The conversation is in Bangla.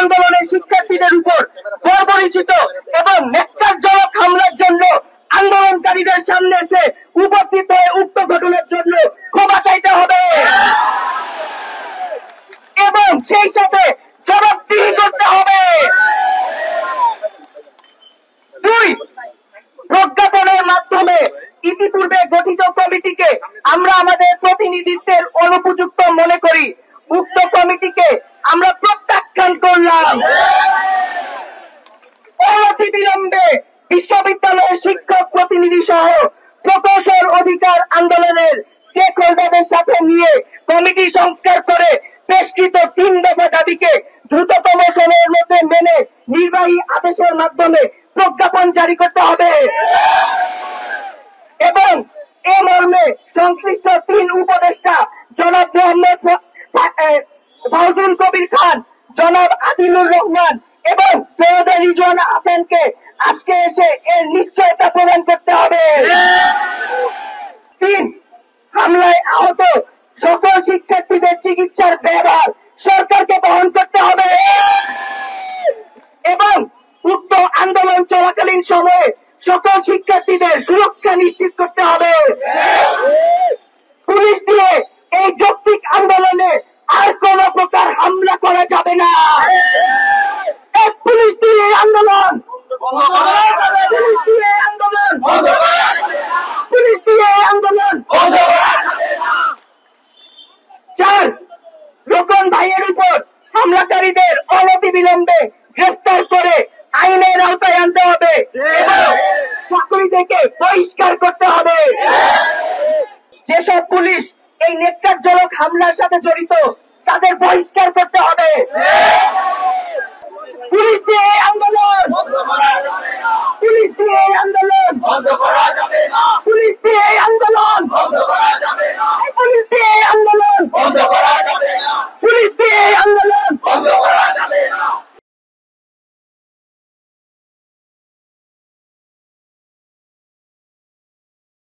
আন্দোলনের শিক্ষার্থীদের উপর বর্বরিচিত এবং ন্যক্কারজনক হামলার জন্য আন্দোলনকারীদের সামনে এসে উপস্থিত হয়ে উক্ত ঘটনার জন্য ক্ষমা চাইতে হবে এবং সেই সাথে জবাবদিহি করতে হবে। 2, প্রজ্ঞাপনের মাধ্যমে ইতিপূর্বে গঠিত কমিটিকে আমরা আমাদের প্রতিনিধিত্বের অনুপযুক্ত মনে করি। উক্ত কমিটিকে আমরা প্রত্যাখ্যান করলাম। অনতিবিলম্বে বিশ্ববিদ্যালয়ের শিক্ষক প্রতিনিধি সহ প্রকৌশল অধিকার আন্দোলনের স্টেক হোল্ডারদের সাথে নিয়ে কমিটি সংস্কার করে পেশকৃত 3 দফা দাবিকে দ্রুততম সময়ের মধ্যে মেনে নির্বাহী আদেশের মাধ্যমে প্রজ্ঞাপন জারি করতে হবে এবং এ মর্মে সংশ্লিষ্ট 3 উপদেষ্টা জনাব মোহাম্মদ ফাউজুল কবির খান, জনাব আদিলুর রহমান এবং সৈয়দ রিজওয়ান হাসানকে আজকে এসে এর নিশ্চয়তা প্রদান করতে হবে। 3, হামলায় আহত সকল শিক্ষার্থীদের চিকিৎসার ব্যয়ভার সরকারকে বহন করতে হবে এবং উক্ত আন্দোলন চলাকালীন সময়ে সকল শিক্ষার্থীদের সুরক্ষা নিশ্চিত করতে হবে। পুলিশ দিয়ে এই যৌক্তিক আন্দোলনে আর কোন প্রকার হামলা করা যাবে না। পুলিশ দিয়ে আন্দোলন, পুলিশ দিয়ে আন্দোলন, পুলিশ দিয়ে আন্দোলন। 4, রোকন ভাইয়ের উপর হামলাকারীদের অনতিবিলম্বে গ্রেফতার করে আইনের আওতায় আনতে হবে এবং চাকরি থেকে বহিষ্কার করতে হবে। যেসব পুলিশ এই ন্যক্কারজনক হামলার সাথে জড়িত তাদের বহিষ্কার করতে হবে।